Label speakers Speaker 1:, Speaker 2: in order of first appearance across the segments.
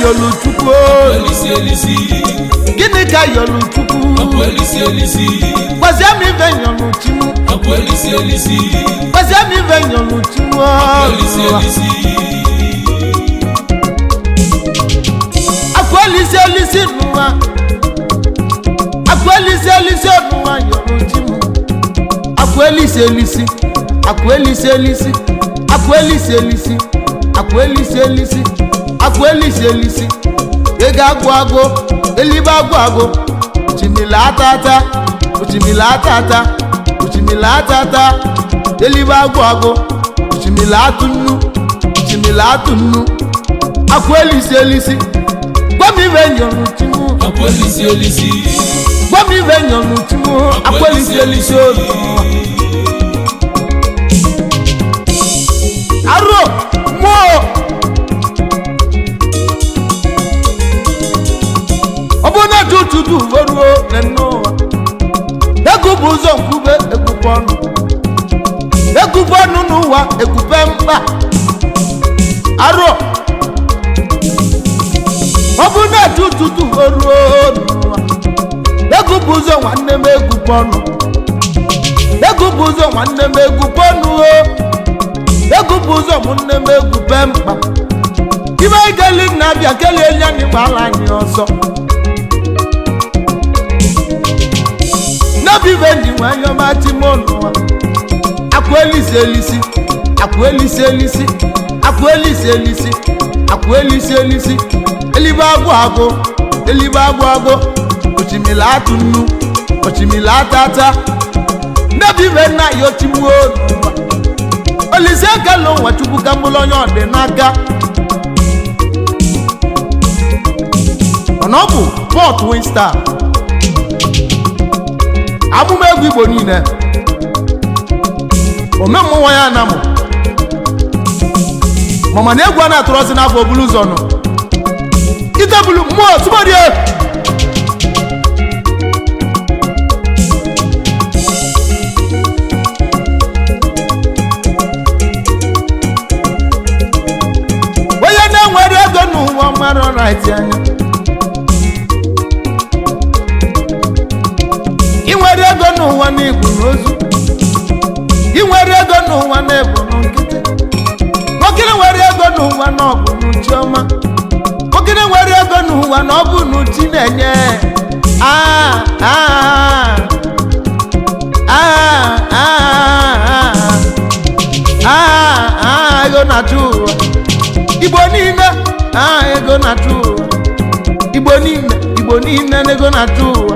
Speaker 1: yolu chukwu
Speaker 2: Elisielisi
Speaker 1: gini ka yolu chukwu
Speaker 2: Elisielisi
Speaker 1: kwazia mi venyolu chimu
Speaker 2: Elisielisi
Speaker 1: kwazia mi venyolu chimu
Speaker 2: Elisielisi
Speaker 1: Elisielisi nuwa Elisielisi nuwa yolu chimu Elisielisi Elisielisi Elisielisi Elisielisi Elisielisi ega agwago eliba agwago uchimila tata eliba agwago uchimila tunu Elisielisi gwami venyonu timu
Speaker 2: Elisielisi
Speaker 1: gwami venyonu timu Elisielisi aro mo obona tutu voruo neno ekubuzo nkube ekuponu nuwa ekupemba aro obona tutu voruo nuwa ekubuzo nwanne me ekuponu nwanne me ekuponu ekubuzo munne me ekupemba ibe gali na bia kele nya ni bala ni oso na bivendi wanyo matimono Elisielisi eliba agwago ochimila tata na bivena yo timu Olise kalo wa chukwu kambulo onye dị n'aka ọ̀nà bụ Paul Twinstar amụma egwu Igbo niile omemụ nwa ya na mụ mama na egwu a na-atụrọzi n'afọ obulu ụzọ nọ itebulu mmụọ tụbọdie onye na-enwere ego n'ụwa mara right anya inwere ego n'ụwa n'igwu n'ozu inwere ego n'ụwa n'ebu n'nkịtị nwoke nwere ego n'ụwa n'ọbụ n'uchiọma nwoke nwere ego n'ụwa n'ọbụ n'uchi na-enye ego na-achụ ụwa Igbo niile ego na-achụ ụwa Igbo niile ego na-achụ ụwa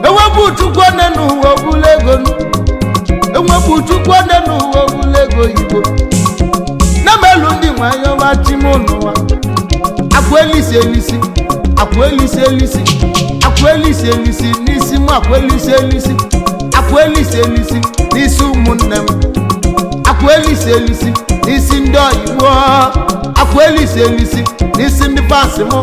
Speaker 1: ewepụ Chukwu one n'ụwa obula ego ewepụ Chukwu one n'ụwa obula ego Igbo na melu ndị nwanyị ọma chimo n'ụwa Elisielisi n'isi mụ Elisielisi n'isi ụmụnne m Elisielisi n'isi ndị oyibo Elisielisi n'isi ndị fansi mụ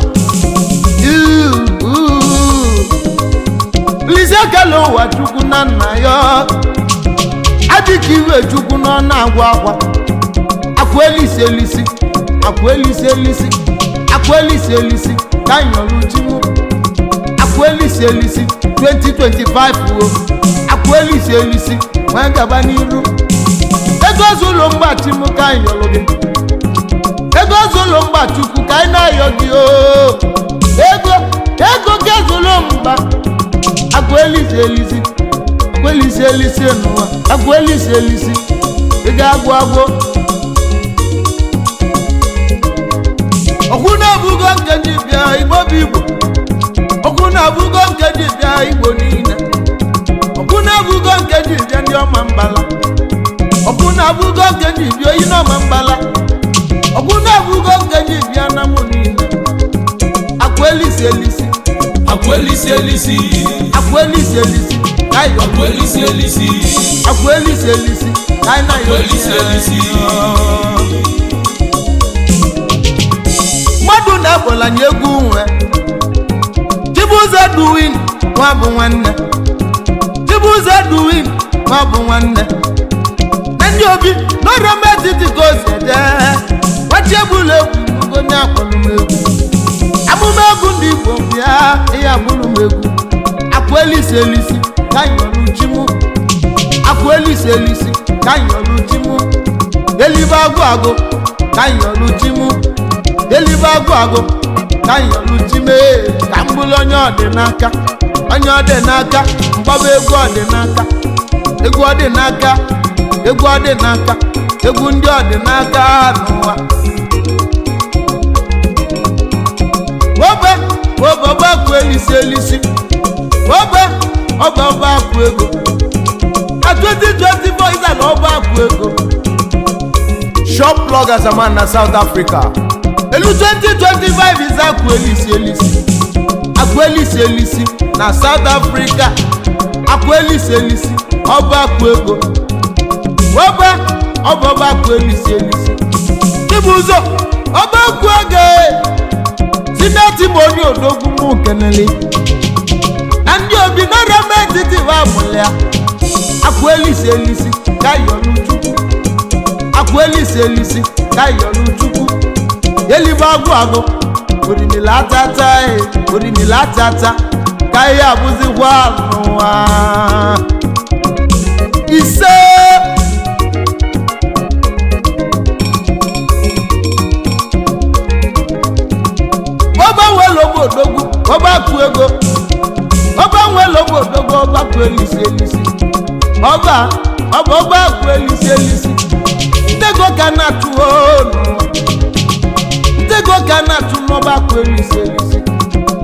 Speaker 1: Olise kele ụwa Chukwu na nna ya adịka iwe Chukwu nọ na-agwa akwa Elisielisi ka nyọrọ chimu Elisielisi 2025 Elisielisi nwee gaba n'iru ego zụlọ mgba chimu ka nyọrọ gị ego zụlọ mgba Chukwu ka anyị na-ayọ gị ego ke zụlọ mgba Elisielisi n'ụwa Elisielisi ị ga-agwụ agwụ okwu na-abụgo nke ji bịa Igbo bụ Igbo okwu na-abụgo nke ji bịa Igbo niile okwu na-abụgo nke ji bịa ndị ọma mbala okwu na-abụgo nke ji bịa oyi n'ọma mbala okwu na-abụgo nke ji bịa na mụ niile Elisielisi mmadụ na-agbolanye egwu nwe Chibuzo Duwin nwa bụ nwanne na ndị obi n'ọrụ metiti ka o si eje wachi egbula egwu onye akpọrọ m egwu Igbo bịa ya bụrụ m egwu akwa Elisielisi ka nyọlụ chi mụ akwa Elisielisi ka nyọlụ chi mụ elibe agụ agụ ka nyọlụ chi mụ elibe agụ agụ ka nyọlụ chi mee ka m bụrụ onye ọdịnaka mgbaba egwu ọdịnaka egwu ọdịnaka egwu ọdịnaka egwu ndị ọdịnaka n'ụwa obe akwa Elisielisi obe akwa ego na 2024 is an ọba akwa ego
Speaker 3: Shop bloggers a man na South Africa.
Speaker 1: elu 2025 is akwa Elisielisi na South Africa akwa Elisielisi ọba akwa ego ọba akwa Elisielisi Chibuzo ọba akwa ego sineti bụ onye odogwu mụ kenele na ndị obi nọrọ metiti wa mụlịa akwa Elisielisi ka yọlụ Chukwu akwa Elisielisi ka yọlụ Chukwu elibe agụ orimila atata ka ihe abụzikwa n'ụwa ise odogwu ọba akụ ego ọba nwere odogwu ọba akụ Elisielisi ọba akụ Elisielisi ntego ka na-atụ n'ọba akụ Elisielisi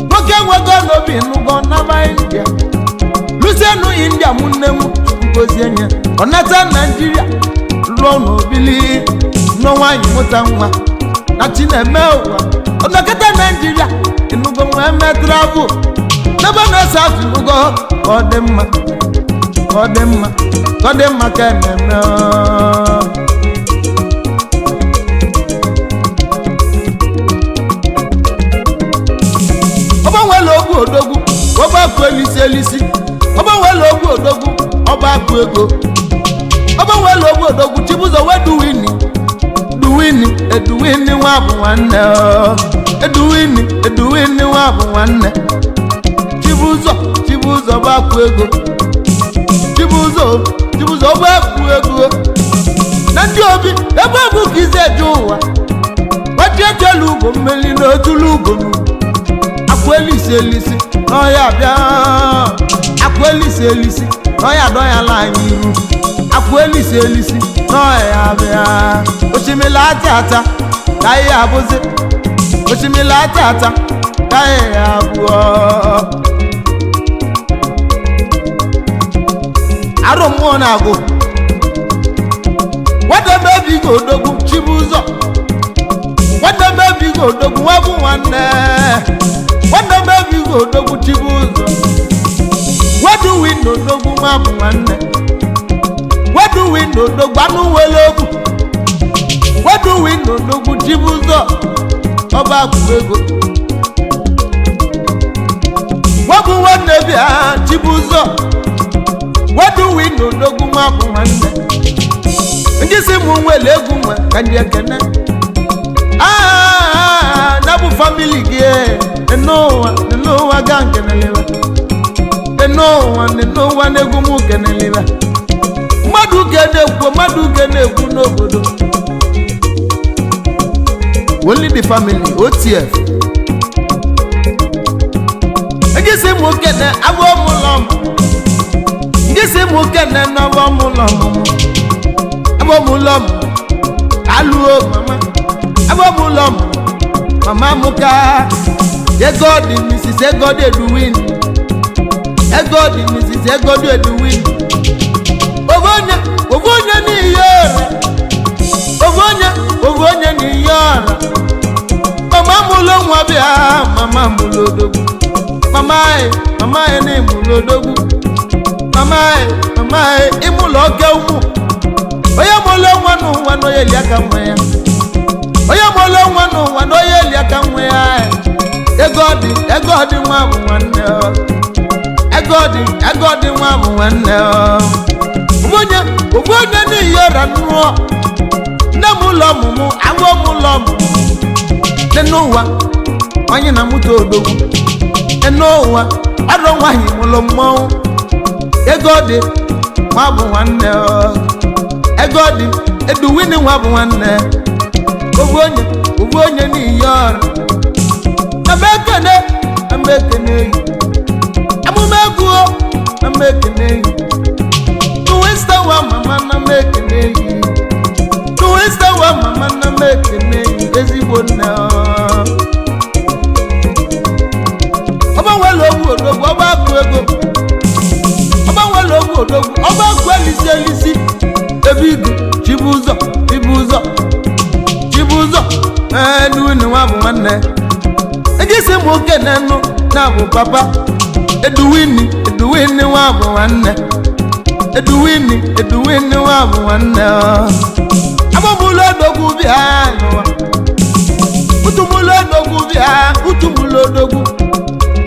Speaker 1: nwoke nwego n'obi nụgo n'aba India lusienu India mụnne m ngozi enye ọnata Naijiria lụọ n'obili n'ọnwanyị mụta nwa na Chineme ụwa ọnọkọta Naijiria inugo nwe metravel n'ebe na-ese afọ inugo ka ọ dị mma ka ememe ọba nwere ogwu odogwu ọba akụ Elisielisi ọba nwere ogwu odogwu ọba akụ ego ọba nwere ogwu odogwu Chibuzo weduwini Eduwini nwa bụ nwanne Eduwini nwa bụ nwanne Chibuzo bụ akụ ego Chibuzo bụ akụ ego na ndị obi ebe bụ ka ize eje ụwa gbatietelu ugo mmeli n'otulu ugo akwa Elisielisi n'ọya bịa akwa Elisielisi n'ọya dọyala anyị iru akwa Elisielisi n'ọya bịa osimiri atata ka ihe abụzi osimiri atata ka ihe abụọ arụ mmụọ na-agụ wademebigo odogwu Chibuzo wademebigo odogwu nwa bụ nwanne wademebigo odogwu Chibuzo waduwindo odogwu nwa bụ nwanne waduwindo odogwu anụ nwere ogwu waduwindo odogwu Chibuzo ọba akụ ego wabụ nwanne bịa Chibuzo waduwindo odogwu nwa bụ nwanne ndị si mụ nwere egwu nwa ka ndị ekene na bụ famili gị n'ụwa ga nkenelewa n'ụwa n'egwu mụ kenelewa mmadụ ke na-ekwu n'obodo only the family OTF ndị si mụ kene abụọ mụlọ ndị si mụ kene n'ọbọ mụlọ abomulom aluo mama abomulom mama muka egodi Mrs. egodi eduwin egodi Mrs. egodi eduwin ovonya ni yora ovonya ni yora mama mulo nwa bia mama mulo dogu mama ni mulo dogu mama imulo oke umu onye mụlụ nwa n'ụwa n'oyeli aka nwe ya onye mụlụ nwa n'ụwa n'oyeli aka nwe ya ego dị nwa bụ nwanne ego dị nwa bụ nwanne onye n'ihe ọra nnụọ nne m ụlọ ọmụmụ agwọ m ụlọ ọmụmụ dị n'ụwa onye na mụta odogwu n'ụwa ọrụ nwaanyị mụrụ mmọnwụ ego dị nwa bụ nwanne ego dị eduwini nwa bụ nwanne obu onye n'iyi ọrụ na mekene yi amụma egwu na mekene yi Twinstar wa mama na mekene yi Twinstar wa mama na mekene yi ezigbo nne ọba nwere ogwu odogwu ọba akụ ego ọba nwere ogwu odogwu ọba akụ Elisielisi ebe igu chibuzo eduwini nwa bụ nwanne ejisi m oke n'enu na bụ papa eduwini nwa bụ nwanne eduwini nwa bụ nwanne amụmụlụ odogwu bịa n'ụwa utumụlụ odogwu bịa utumụlụ odogwu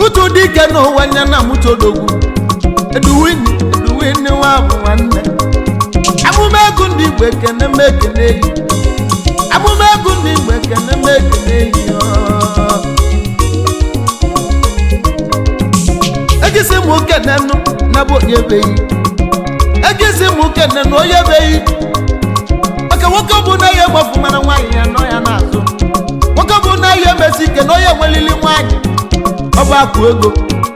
Speaker 1: utu dike n'ụwa nya na mụta odogwu eduwini nwa bụ nwanne amụma ego ndị Igbo ekene mekene yi amụma ego ndị Igbo ekene mekene yi ejisi m oke n'enu na bụ onye beghị ejisi m oke n'enu onye beghị maka nwoke bụ na ihe gbafu mara nwaanyị ya nọ ya n'azụ nwoke bụ na ihe emesi ike na onye nwelili nwaanyị ọba akụ ego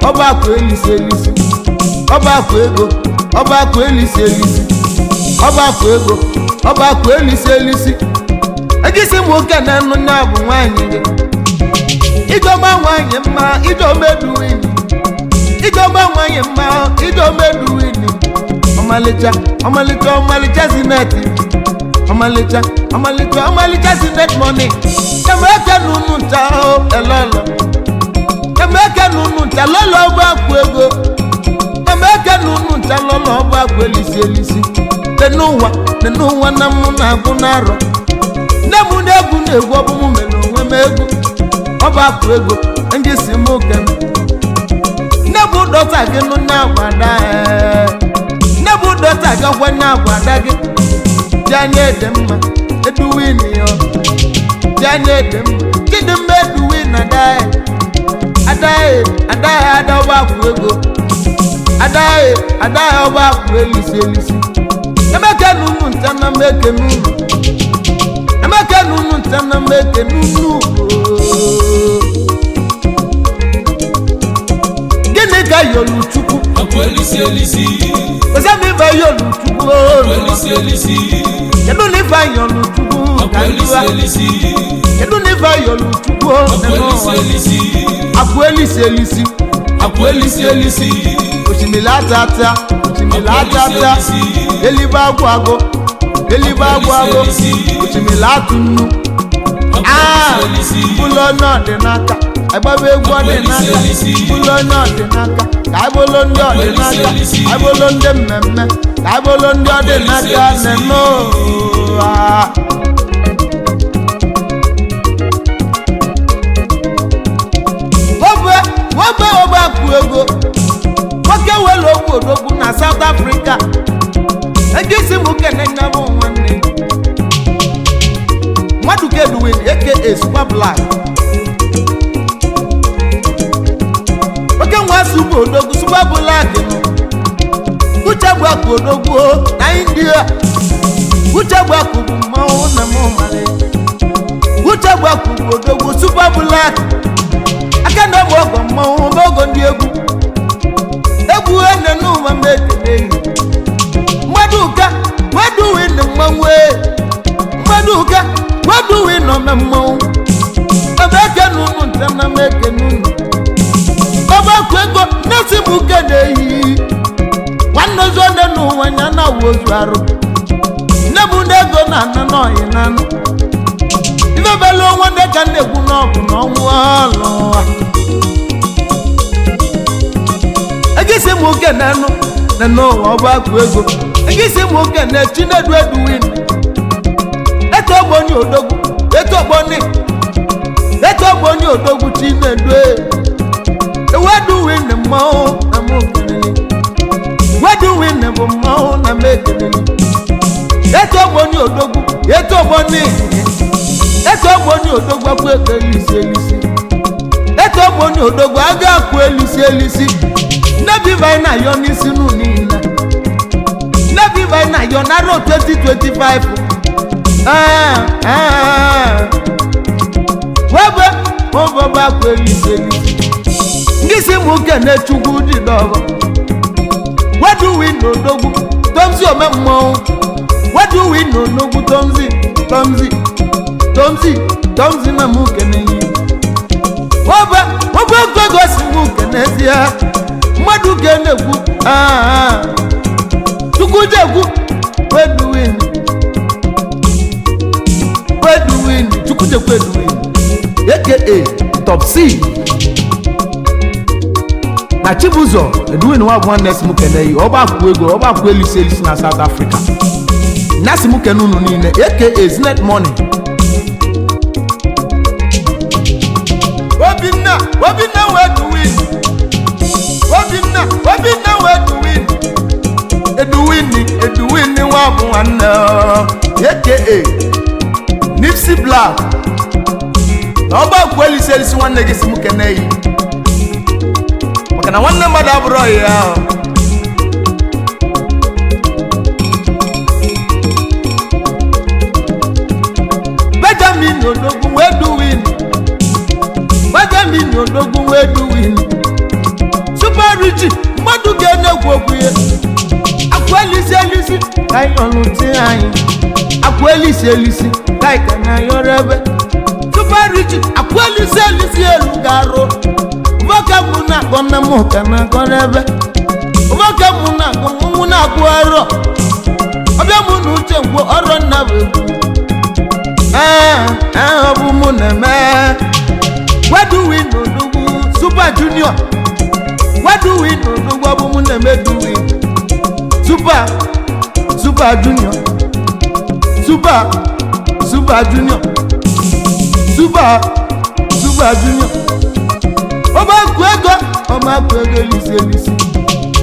Speaker 1: ọba akụ Elisielisi ọba akụ ego ọba akụ Elisielisi ọba akụ ego ọba akụ Elisielisi ejisi m oke n'enu na bụ nwaanyị gị ijọba nwaanyị mma ijọba eduwini ijọba nwaanyị mma ijọba eduwini ọmalịcha zineti ọmalịcha zinet money kemeke n'unu nta elolo kemeke n'unu nta lolo ọba akụ ego kemeke n'unu nta lolo ọba akụ Elisielisi n'ụwa na mụ na-agụ n'arọ nne m na-egwu ọbụ m mere onwe m egwu ọba akụ ego ndị si m oke m nne bụ dọta gị nụ na-agbada nne bụ dọta gị ọkwa na-agbada gị ji anya ede mma eduwini ji anya ede mma chidimma eduwini ada ọba akụ ego ada ọba akụ Elisielisi emeke n'unu nta na meke n'unu emeke n'unu nta na meke n'unu gịnị ka yolu chukwu
Speaker 2: akụ Elisielisi
Speaker 1: ozemiva yolu chukwu
Speaker 2: Elisielisi
Speaker 1: kedu n'ife yolu chukwu
Speaker 2: akụ Elisielisi
Speaker 1: kedu n'ife yolu chukwu akụ Elisielisi
Speaker 2: akụ Elisielisi
Speaker 1: osimiri atata elibe agwụ osimiri atụ nnu ụlọ onye ọdịnaka agbaba egwu ọdịnaka ụlọ onye ọdịnaka ka agbolo ndị ọdịnaka agbolo ndị mmemme ka agbolo ndị ọdịnaka neno wobe ọba akụ ego nwoke were ogwu odogwu na South Africa ejisi m kene nna bụ nwanne mmadụ keduwin aka Super Black oke nwa Super odogwu Super Black uche bụ akụ odogwu na India uche bụ akụ bụ mmanwụ na mụmali uche bụ akụ bụ odogwu Super Black aka na ọgbọ ọgọ mmanwụ n'ogo ndị egwu ene n'ụwa m ekele yi mmadụka weduwin mmanwụ mmadụka weduwin ome mmanwụ ebe eke n'ụnụ nta na m eke n'ụnụ ọba akụ ego na-esi m uke na-eyi nwanne ozu one n'ụwa nya na wozu arụ nne m ego na-ana n'ọyị n'anụ ifebelu onwe ndị ka na-ekwu n'ọbụ na ọnwụ ọlụ ejisi m oke n'enu n'ụwa ọba akụ ego ejisi m oke na Chinedu eduwin eto ogbonye odogwu eto ogbonye odogwu Chinedu eweduwin mmanwụ na m okenele weduwin bụ mmanwụ na m ekenele eto ogbonye odogwu eto ogbonye odogwu akụ ego Elisielisi eto moni odogwu aga akụ Elisielisi nebi vai na yo n'isi nu niile nebi vai na yo na ro 2025 webe obobo akụ Elisielisi ngisi mu kene chukwu di dogo what do we know odogwu tomzi omemmo what do we know odogwu tomzi na mu kene yi Oba gogosi mu kenezia madu kenegwu tukujegwu weduwin tukujegwu weduwin aka top C na Chibuzo eduwin wa nwanne si mu keneyi oba ku ego oba ku Elisielisi na South Africa na si mu kenunu niile aka Zinet Money Obinna where to win. Obinna where to win. Eduwin wabu wana. AKA Nipsey Black. Oba ku Elisielisi wanne gisi mu keneyi. Makana wanne madabro ya. Benjamin Odogwu where to win. Benjamin Odogwu where do win. Super rich, madu gene gwogwe. Akụ Elisielisi kai oluti anyị. Akụ Elisielisi kai kana yorebe. Super rich, akụ Elisielisi elu garo. Umoka muna kona moka na korebe. Umoka muna kumuna kwaro. Obia munu uche ngwo oro na webu. Obu muna me. What do we know Odogwu Super Junior? What do we know Odogwu abumune me do we? Super Junior. Super Junior. Oba ku ego Elisielisi.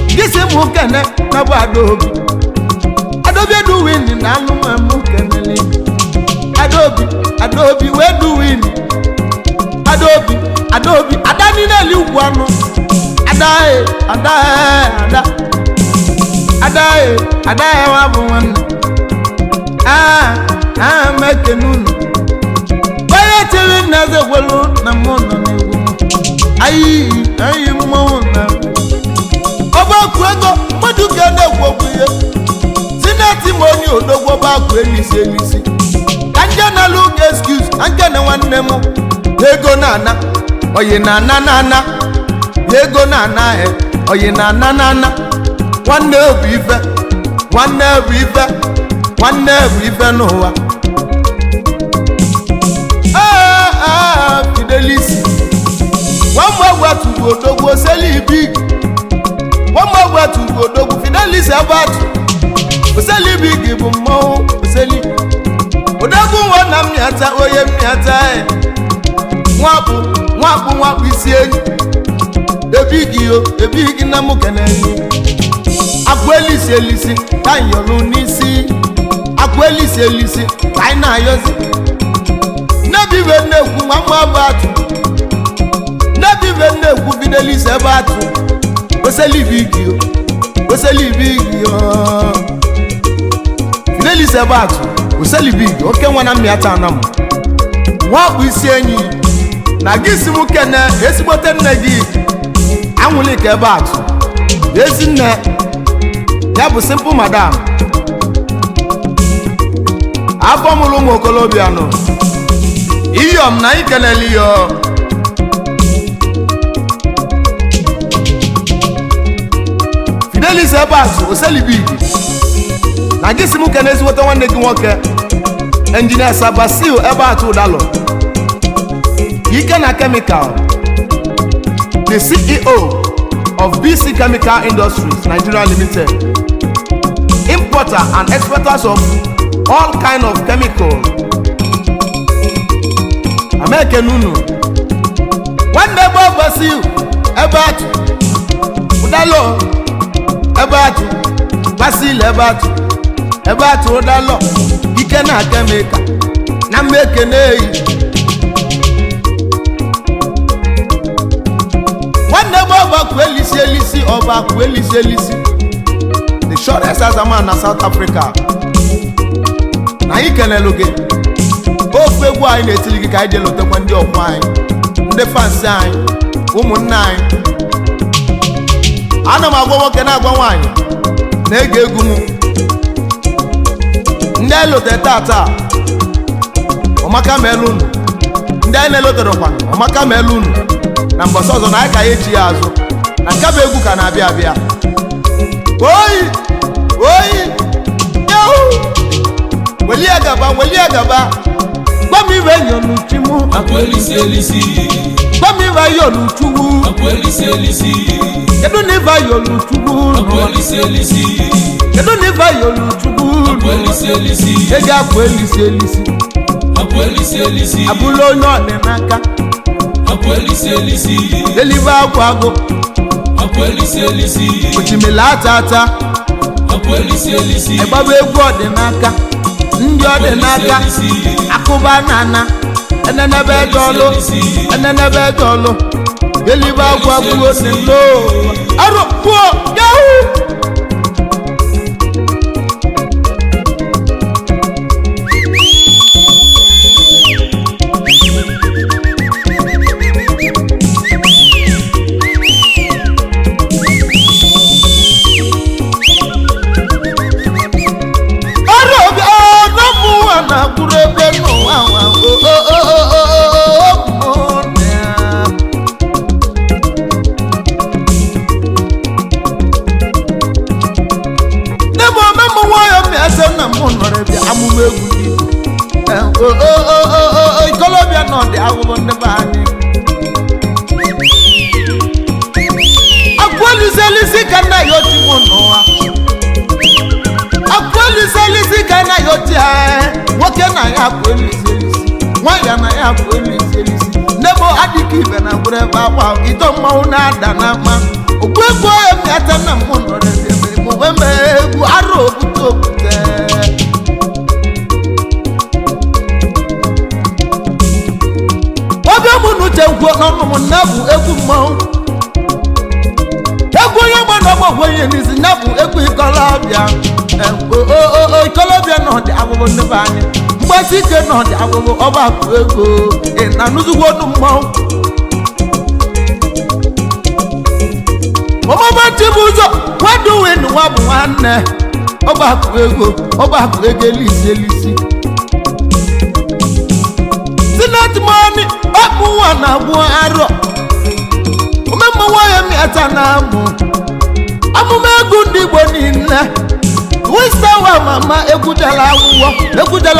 Speaker 1: Gisi mu kene na bo Adobe. Adobe do win na anu mu kenele. Adobe we do win. Adobe adani na li ugwanu adae wa bu wan mekenunu baye tele na ze gwelu na mono na egwu ayi mo na oba ku ego madu ga na egwu ye Sineti moni Odogwu ba ku Elisielisi kanja na look excuse anja na wanne mo ego nana oye nana ego nana oye nana nwanne obu ife n'ụwa Fidelisi wamwa tugo Odogwu oseli big wamwa tugo Odogwu Fidelisi abatu oseli big bụ mmọnwụ oseli Odogwu nwana mmiata oye mmiata nwapụ isi enyi ebigi na mu keneyi Akụ Elisielisi ka nyolu n'isi Akụ Elisielisi ka na ayozi nebibe nnekwu nwamma batu nebibe nnekwu Fidelisi batu oseli bigi Fidelisi batu oseli bigi oke nwana mmiata anam nwapụ isi enyi na gisi mu kene esibote nne gị anwụli ka ebe atụ ezi nne ya bụ simple madam afọ mụrụ ụmụ okolobịa nọ iyom na ikeleli yo Fidelisi ebe atụ oselibigi na gisi mu kene esibote nwanne gị nwoke engineer Sabasil ebe atụ ụdalọ Ikena Chemical, the CEO of BC Chemical Industries Nigeria Limited, importer and exporters of all kind of chemicals. American Nunu. One day Bob Basil, about Udalo, about Basil, about Udalo, Ikena Chemical, Namekene. ọba Elisielisi the shortest as a man na South Africa na anyị kelelu gị ofe egwu anyị na-etili gị ka anyị jelotekwa ndị ọkwụ anyị ndị fansi anyị ụmụnne anyị ana m agwa nwoke na-agwa nwaanyị na-ege egwu m ndị anyị lotere tata ọmaka ma elu unu ndị anyị na-eloterekwa ọmaka ma elu unu na mbọsị ọzọ na anyị ka ya echi ya azụ na nke bụ egwu ka na-abịa abịa oyi welie gaba gwa m ibe enyo n'uchi mụ gwa m ibe ayo n'uchugwu kedu na ibe ayo n'uchugwu kedu na ibe ayo n'uchugwu ego akwa Elisielisi abụla onye ọdịnaka elibe agwụ agụ ochimila ata egbaba egwu ọdịnaka ndị ọdịnaka akụba nana enenebe ego ọlụ elibe agwụ agụ osilo arụ pụọ yahoo ikolobia nọ dị agwụgwọ ndị be anyị akwa Elisielisi ka nna ya oti mụ n'ụwa akwa Elisielisi ka nna ya oti nwoke na ya akwa Elisielisi nwanyị na ya akwa Elisielisi nebo adịka ibe na gwere ebe akwa ito mmanwụ na-ada na mma ogwegwu emiata na mụ nọrọ ebe mgbe egwu arụ okwute ọbịa mụ n'uche ngwo n'ọnụ m na bụ egwu mmanwụ egwu onye gba n'ọgbọgwụ onye n'isi na bụ egwu ikolobịa ikolobịa nọ dị agwụgwọ ndị be anyị mgbasi ike nọ dị agwụgwọ ọgbakọ ego na n'ụzụgwọ ọnụ mmanwụ ọmụma chibu ụzọ weduwin nwa bụ nwanne ọgbakọ ego Elisielisi Senate money ọkpụ nwa na-agwụ arọ omemma nwanyị mịata na amụma egwu ndị Igbo niile wistawa mama egwudala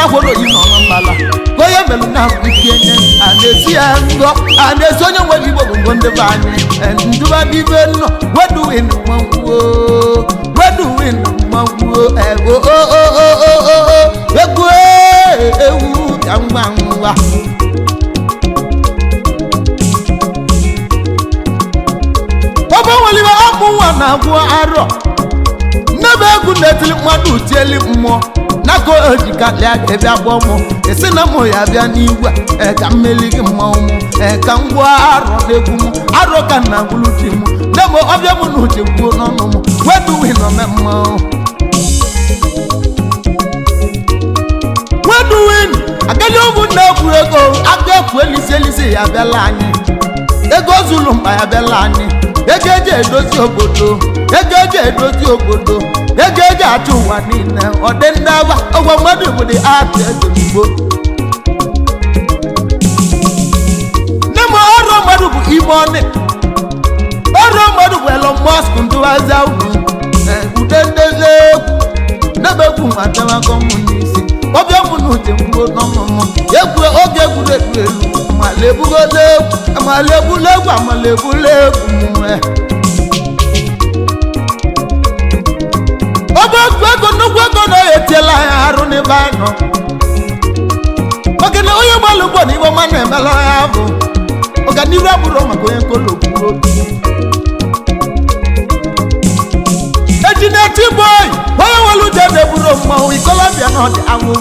Speaker 1: akwụkwọ oyi n'ọma mbala ka onye melụ na ike a na-esi ya ngọ a na-esi onye nwere Igbo bụ ndị be anyị nduba n'ibe nọ weduwin egwu ewu ya ngwa ọbawaliwe ọkpụ nwa na-agwụ arọ nnebe egwu na-etili mmadụ tieli mmụọ nako ojikatịa ga-ebe agba mụ esi na mụ ya bịa n'igwe ka mmeli gị mmanwụ ka ngwa arọ na-egwu m arọ ka na gwuluchi m nebo ọbịa mụ na uche gwuo n'ọnụ m weduwin ome mmanwụ weduwin agaghị ụmụnne egwu ego aka ekwu Elisielisi ya bịala anyị ego zulu mkpa ya bịala anyị ego eji edozi obodo ego eji achụ ụwa niile ọ dị ndị agba ọgwa mmadụ bụ dị atụ ego Igbo n'ime ọrụ mmadụ bụ ime ọnị ọrụ mmadụ bụ Elon Musk ndụwazi ugwu ude ndezi egwu n'ebe egwu nwa dewakọ mụ n'isi ọbịa mụ na uche mgbuo n'ọmụmụ egwu oge egwuregwu elu amalegbula egwu mụnwe ọgbakọ ego nnukwu ego na-etiela ya arụ n'ebe anyị nọ maka na onye gbalụ ụgbọ na igbo ma na-emela ya bụ ọganihu abụrụ maka onye nkolokwuo eji na-eti boy onye nwere uche na-eburu mmanwụ ikolobịa na ọdị ahụhụ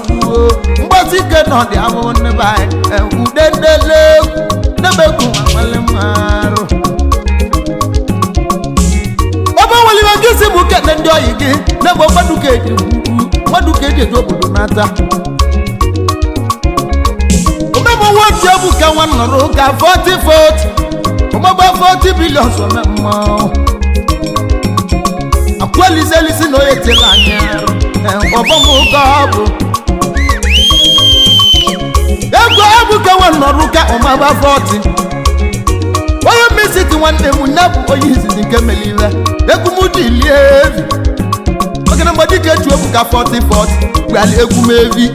Speaker 1: mgbasi ike na ọdị ahụhụ n'ebe anyị ude ndele n'ebe egwu nwale mmarụ kene ndị oyi gị na-egbo mmadụ ka eji mmadụ ka eji eji obodo n'ata omegbu nwa otu egwu ka nwa nọrọ ka 40 omegbu 40 bilion so mmemme akwa Elisielisi na onye tela anya ọbọm ụka ọ bụ ego egwu ka nwa nọrọ ka ọmagba 40 onye mmesiti nwanne m nne bụ onye izizi nke melive egwu m ji lie evi oge na mgbadi ka eju egwu ka 40 gwali egwu m evi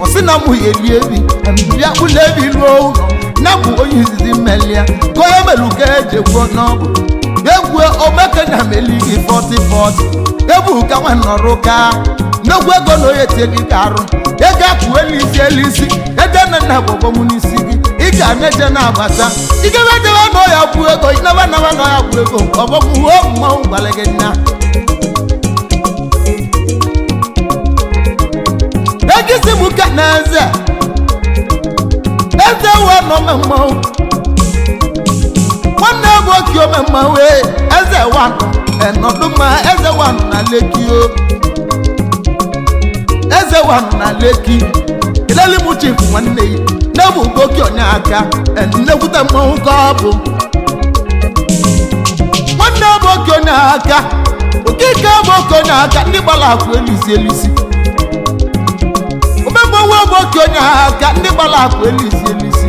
Speaker 1: ọ sị na mụ ya eli evi ya kpụla evi ruo ụlọ na bụ onye izizi mmelia ka onye melu ka eji egwu n'ọbụ egwu omekenya meli gị 40 egwu ka nwa nọrọ ka n'egwu ego na onye tie gị ka arụ ego akụ Elisielisi ede na nna bụ ọgbọmụ n'isi gị ị ga-emeje na-agbata ikebedewe na ọya bụ ego inebe naba na ọya bụ ego ọgbọmụ huo mmanwụ gwara gị nna egisi m ka na eze wa nọ me mmanwụ nwanne bụ oke ome mmanwụ eze wa nọ enọdụ mma eze wa nọ na Lekki eze wa nọ na Lekki ileli m chief nwanne yi na-ebu ugoki onye aka nnekwute mmanwụ ka ọ bụ nwanne bụ oke onye aka okike bụ oke onye aka ndị gbara akụ Elisielisi omegbo nwa bụ oke onye aka ndị gbara akụ Elisielisi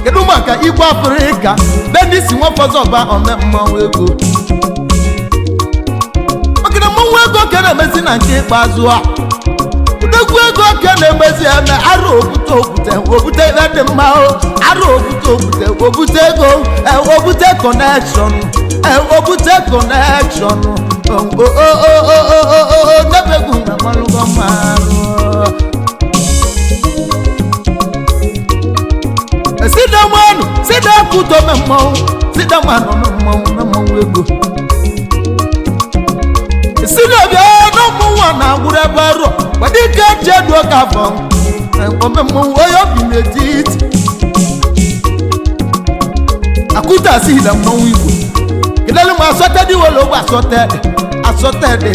Speaker 1: kedu maka igwe Afrịka benisi nwafọzọba ome mmanwụ ego maka na mmanwụ ego ka na-emezi na nke ikpeazụ a udegwu ego ka na-emezi eme arụ obute ihe dị mma arụ obute ego obute connection nebegwu na malụgo marụ sida kuto me mmanwụ sida manụ na mmanwụ ego sida bịa n'ụmụ nwa na-agwụrụ ebe arụ gbadike chedu ka afọ ome mmanwụ onye obi n'etiti akụta sida mmanwụ igbo kedelu ma asọtedi wologbo asọtedi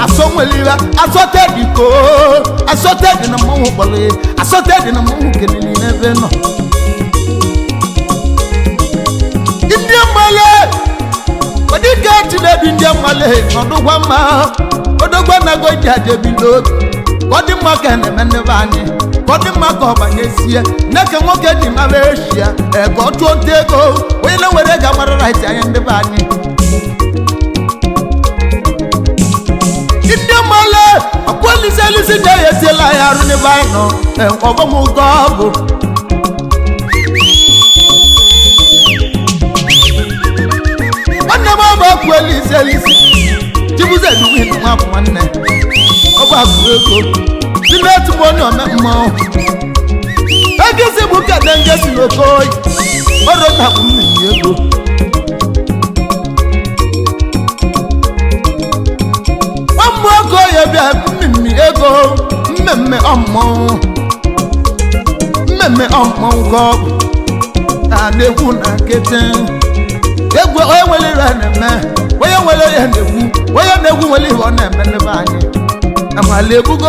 Speaker 1: asọnweliwe asọtedi ko asọtedi na mmanwụ kpọrọ asọtedi na mmanwụ keleli n'ebe nọ ndị mmale odike chinedu ndị mmale n'ọdụgwa mma odogwa na goji ajebi n'obi ka ọ dị mma ka na-eme ndebe anyị ka ọ dị mma ka ọ banyesie neke nwoke ji mara eshia ka ọ chụọ nta ego onye na-were ga mara rait anya ndebe anyị ndị mmale akwa Elisielisi na-eyetiela ya arụ n'ebe anyị nọ ọgbọm ụgọ bụ nwanne m ọbụ akwa Elisielisi chibuze duwe nwa bụ nwanne ọbụ akụ ego si n'etu m onye ome mmanwụ egisi bụ kede ngesi n'okoyi ọrụ na bụ mmiri ego nwamụ ego ya bịa mmiri ego mmemme ọmụmụ ka ọ bụ na-ekwu na nkịtị egwu onye nwere ihe na-eme onye nwere ihe na-ekwu nwere ihe ọ na-eme n'ebe anyị amala ebugo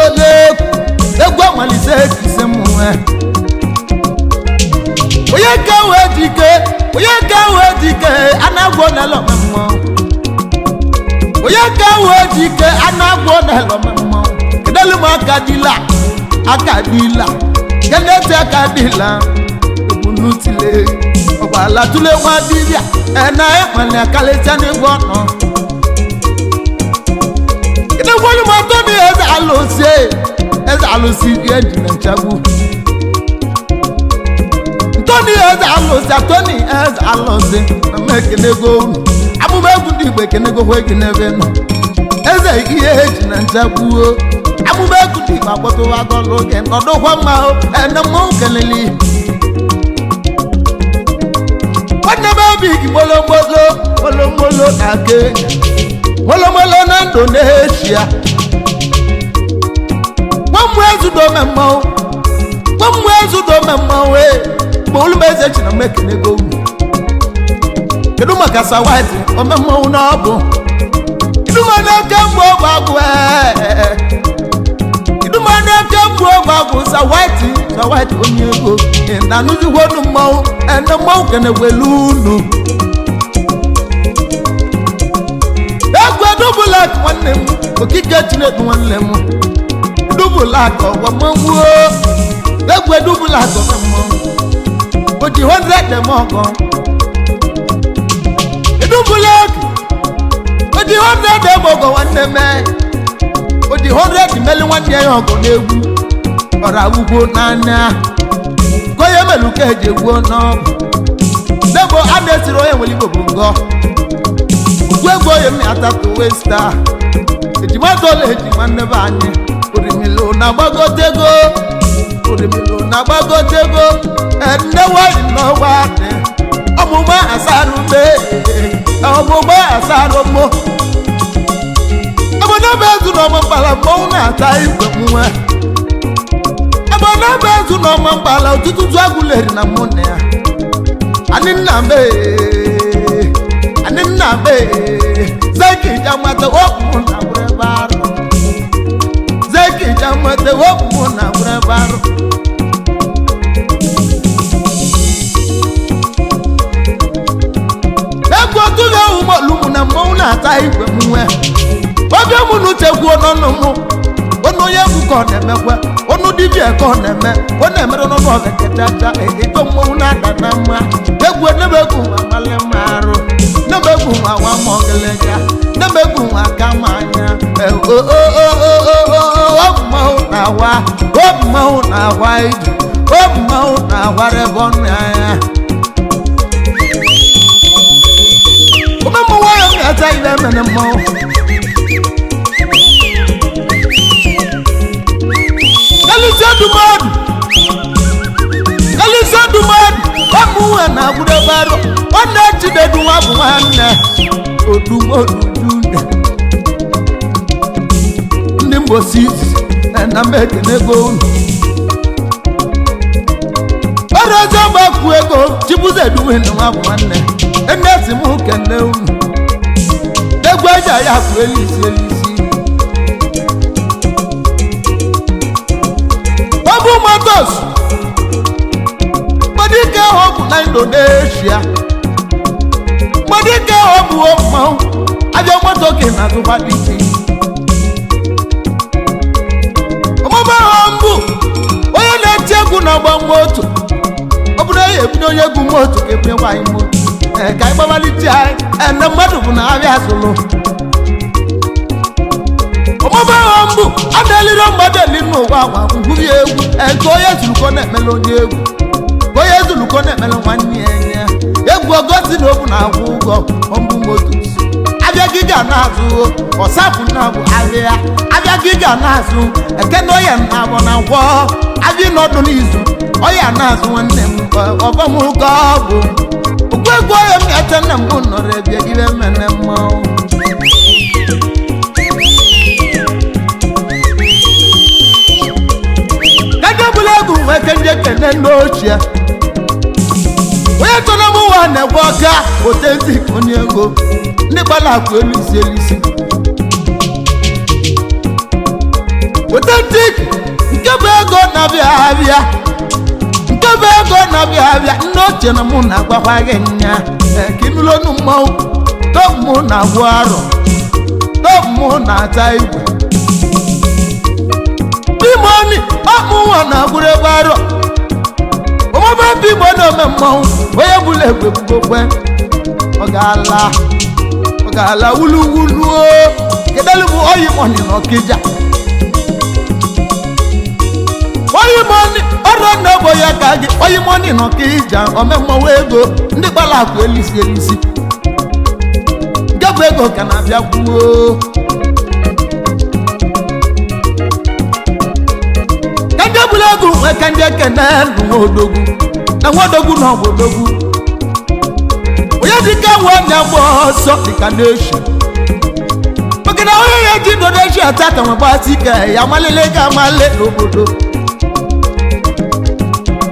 Speaker 1: egwu amalise ekise m nwe onye ka wee dike a na-agwọ n'elu ọmụmụ onye ka wee dike a na-agwọ n'elu ọmụmụ kedelu m aka dila keneti aka dila ebunutile ọgbala tule nwa dibịa na ekpele akalịcha n'igwe ọnọ kedegwolu m atọni eze alụsi ihe ji na nchagbu atọni eze alụsi na m ekenego unu amụma egwu ndị Igbo ekenegokwa gị n'ebe nọ eze ihe eji na nchagbuo amụma egwu ndị Igbo akpọtụwa gọlụ oge nọdụkwa mma ene mmanwụ kelele nwanne m obi gị molomolo na Kenya molomolo na Indonesia nwamụ ezudome mmanwụ mgbe olu m eze chi na m ekenego unu kedu maka sa white omemmanwụ n'ọbụ idumana aka mgbe ọgwụ agwụ idumana aka mgbe ọgwụ agwụ sa white onye ego na anụzigwo nu mmanwụ ene mmanwụ kene gwelu unu egwe dubulak nwanne m okike Chinedu nwanne m dubulak ọgwa mmanwụ egwe dubulak ọgwa mmanwụ oji 100 dem ọgọ dubulak oji 100 dem ọgọ nwanne m oji 100 meli nwanne ya ọgọ n'egwu ọra ugbo n'anya goye meluka eji egwu n'ọbụ nebo adesiri onye nwere igbo bụ ngọ ugwu oye m ata Twinstar ejimadola eji nwanne be anyị orimilo na-agbagotego enne nwanyị n'ọgwa dị ọmụma asarụ mmo obodo bụ ezu n'ọma mkpala mmọnwụ na-ata igwe nwe obodo bụ ezu n'ọma mkpala ụtụtụ agụleri na mụ na ya anyị nna be zeki jamata okwu na brebaro zeki jamata okwu na brebaro ego tuga umolumu na mụ na-ata igwe nwe obi mụ n'uchekwu n'ọnụ mụ onu onye mụkọ na-emekwa onu dibia ka ọ na-eme ọ na-emere n'ọnụ ọgaketacha eto mmọnwụ na-ada na mma egwu nebegwu amalị marụ nebegwu nwa mọgeleja nebegwu nwa aka manya mmanwụ na-awa ije mmanwụ na-awara ebe ọnụ ya omemụ nwayọ na-ata ile emene mmanwụ Elisielisi ọmụnwe na agwụdebaro nwanne Chinedu nwa bụ nwanne odumodudude ndị mbosi na mekenego unu ọrọzọ gbakwu ego Chibuzedu nwa bụ nwanne enesi m kene unu egwu eji ya bụ Elisielisi ọbụ motos madike ọbụ na Indonesia madike ọbụ mmanwụ abịa moto gị na azụgbadisi ọmụma ha mbụ onye na-eti egwu na-agba moto ọ bụrụ ya ebido onye egwu moto ga-ebunye nwaanyị moto ka anyị gbamalite anyị ene mmadụ bụ na abịa azụlụ ọmụma ha mbụ a na-eliri mmadụ eli n'ụwa agwa ngwuri egwu nke onye zuluko na-emele onye egwu onye zuluko na-emele nwanne ya egwu ogosi na obu na-agwụ ụgwọ ọmbụ moto abịa gị ga na-azụ ọsapụ na-abụ ahịa abịa gị ga na-azụ ekene onye na-abụ na ngwọ abịa n'ọdụ n'izu onye na-azụ nwanne m ọbọmụgo ọbụ okwu egwu onye m ga-eche nna m nọrọ ebie iwe mene mmanwụ kene n'ochie onye tọrọ m ụwa na-egwe ọka otentik onye ego ndị gbara akụ Elisielisi otentik nke bụ ego na-abịa abịa nne ochie na mụ na-agwakwa gị nya kinulonu mmanwụ tomụ na-agwụ arọ tomụ na-ata igwe bimoni ọmụnwa na-agwụrụ ebe arọ ọmụma bimo na-ome mmanwụ onye bụla egwe gbogbo ọ ga-ala wuluwuluo kedelu bụ oyi mọni na Ọkịja oyi mọni ọrụ na-egbo ya ka gị oyi mọni na Ọkịja ome mmanwụ ego ndị gbara akụ Elisielisi nke bụ ego ka na-abịa kwuo egwu nweke ndị ekene nwadogwu na ọgbọdogwu onye dịka nwanne gba ọsọ dịka n'echi maka na onye ya ji Indonesia ataka nwe gbasi ike ya malele ga amale n'obodo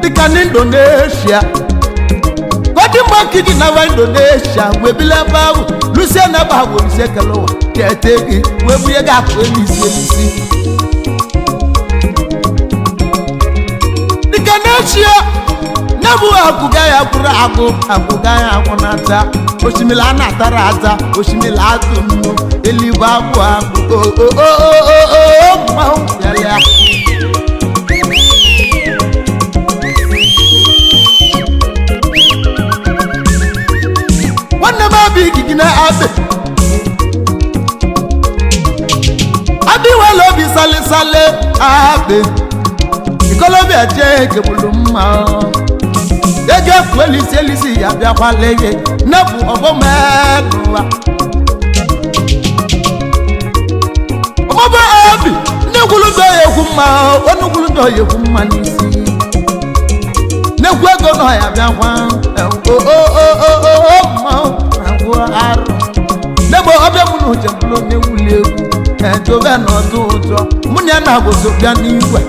Speaker 1: dịka n'Indonesia gwadị makidi na wa Indonesia we bile babu Lucia na babu Lucia kalowa ketegi we buye ga ko Elisielisi Dikanesia nabu akugaya kura akugaya akunata oshimila na tarata oshimila atunu elibabu ma yale Wanna baby gigina abe Abi walo bi sale abe Ikolo bi aje kebulumma Ege fu Elisielisi ya bia kwaleye Nabu obo meduwa Omobo abi Negulu do yekumma Onugulu do yekumma nisi Negwu ego no ya bia kwa Nebo obe munu jembulo ne wulewu Ejo be no tuto Munya na goso bia ni iwe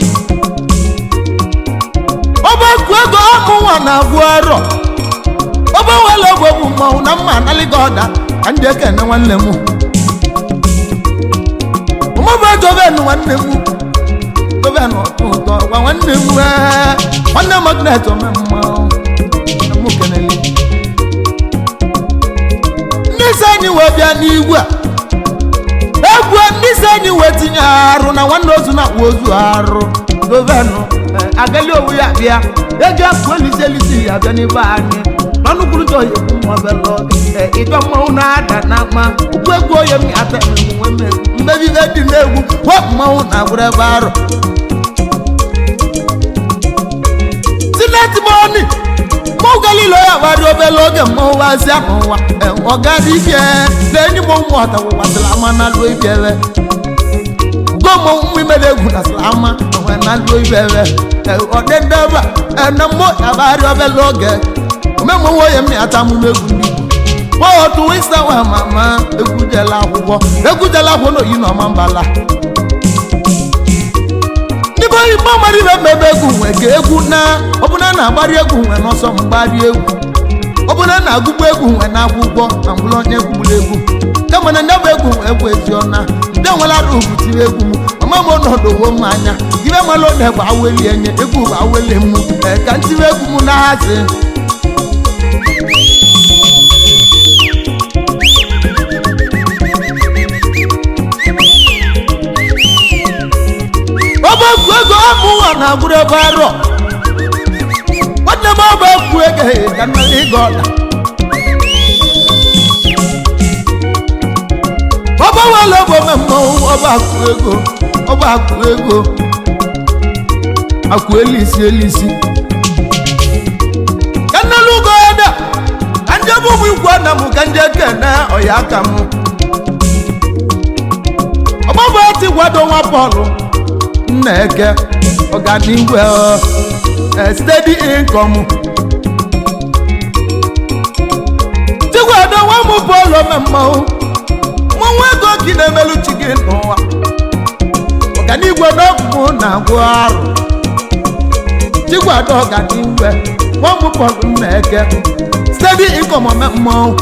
Speaker 1: Oba kwego amu na guaro Oba wala go mu ma na ma na ligoda ande ke na wanle mu Mo ba jo be no wanle mu To be no tuto wa wanle mu wanna magnet o memma mu kenele Nisani we bia ni igwe Egwu nisani we tinya aru na wanna ozu na wozu aru Do be no agali owu ya bia Ege fu Elisielisi ya bia ni ba anyi Nanu kuru to yeku mo be lo Ito mo na ada na ma Ogwego ye mi ata mu we me Mbebi be di na egwu Wo mo na gure baro Sineti money Mo gali lo ya wari obeloge mo wa si akonwa Ogadi bie Leni mo mwata wo wasalama na lo ibiewe Gomo mwi medegu na salama na lo ibiewe Odendaba na mo ya wari obeloge Memo wo ye mi atamu megu ni Paul Twinstar wa mama Egujela hugo Egujela hono yino mambala Nibo mama ri bebe egu wege egu na Obuna na agbari egu we no so mgbari egu Obuna na agugbo egu we na akwugbo na mbulo onye gbulu egu Kama na ndabo egu eziona Nde nwala rugu ti egu mu Mama mo no do wo manya Ibe malo ne ba aweli enye egu ba aweli mu Ka nti egu mu na hase Kwego amu na gure baro Wadna baba kwege kana ligoda Baba wala bo memo oba kwego Aku Elisielisi Kana lugoda ande bo mu ikwana mu kanje kana oyaka mu Baba ti gwado wa Paul Neke organiwe steady income Tigwado wa mu polo memmo Mo wego kinemelu chicken noa Organiwe no na gwaru Tigwado organiwe wa mu polo neke steady income memmo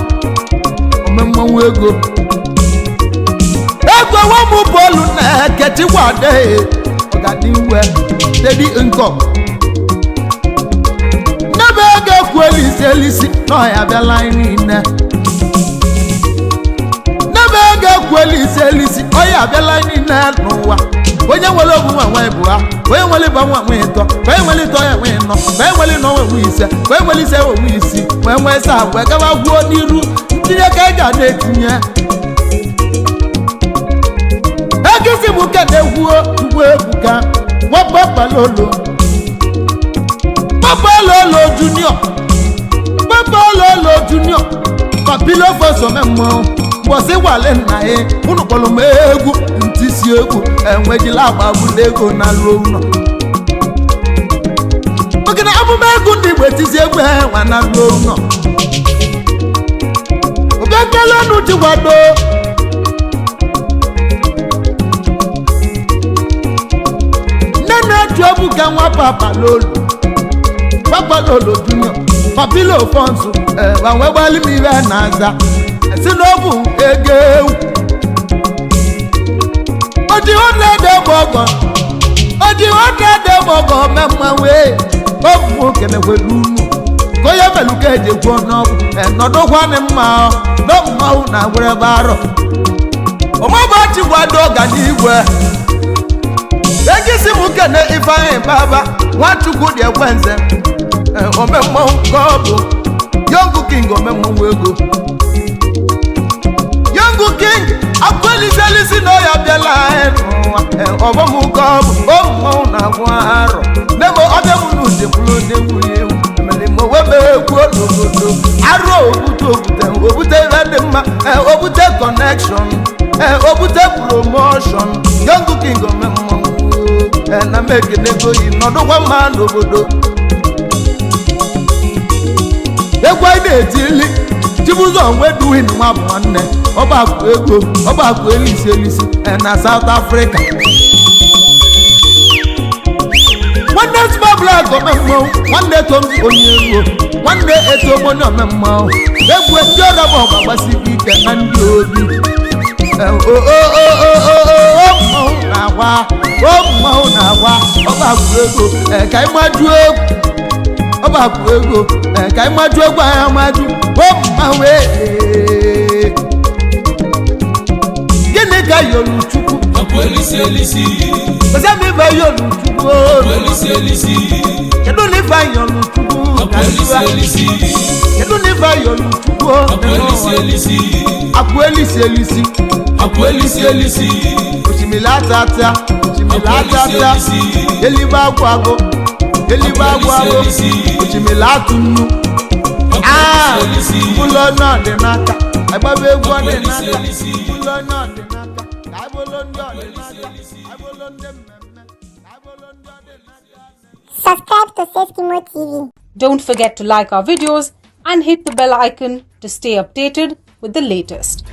Speaker 1: wego Egwe wa mu polo neke tigwade Organiwe steady income Nebe fu Elisielisi no ya bia line ine Nebe fu Elisielisi o ya bia line ine nuwa Onye nwele obu nwa ibua onye nwele ba nwa ito onye nwele to ya nwe no onye nwele no nwe ise onye nwele ise nwe isi onye nwe sa we ga ba guo niru tinye ka ga na etinye Egisi mu ka na egwuo ugbo ebuka Papa Lolo Junior Papilo foso memo Bosi wale na e Unu polo megu Ntisi egu Enwejila babu lego na luo Okina abu megu Ndigwe tisi egu Wana luo Obekele nuti wado Nene tuabu kanwa Papa Lolo Junior papilo fonsu banwe gbali mi be naza sinobu egewu odi wona de bogo memmawe obu kene welunu koya beluke de gwono nodo hwane mma no mma na were baro omo ba ti gwado ga ni igwe egisi mu kene ifan baba nwachukwu de kwenze omemmo kobu young king omemmo wego young king Elisielisi no ya biela obomu kobu omo na gwaro nemo odemu nu de bulo de wuye mele mo webe ku ododo aro obute redema obute connection obute promotion young king omemmo na make nego yi no do kwa man obodo egwa na-etili chibuzo onwe duhin nwa bụ nwanne ọgbakụ ego ọgbakụ Elisielisi na South Africa nwanne small black omemmo nwanne tom onye ego nwanne eto onye omemmo egwu ndị ọrụ bụ ọgbagbasi ike na ndị obi na-agwa ọgbakụ ego ka ịmaju egwu ọgbakụ ego ka ịmaju egwu anya maju gịnị ka Yoluchukwu
Speaker 2: Elisielisi
Speaker 1: ozemi be Yoluchukwu
Speaker 2: Elisielisi
Speaker 1: kedu n'ife Yoluchukwu
Speaker 2: Elisielisi
Speaker 1: kedu n'ife Yoluchukwu
Speaker 2: Elisielisi
Speaker 1: Elisielisi osimiri atata elibe agwago osimiri atụnnu ụlọ náà dị n'aka agbabe egwu ọ dị n'aka ụlọ náà dị n'aka ka agbolo ndị ọ dị n'aka agbolo ndị mmemme agbolo ndị ọ dị n'aka.
Speaker 4: Subscribe to Safety TV.
Speaker 5: Don't forget to like our videos and hit the bell icon to stay updated with the latest.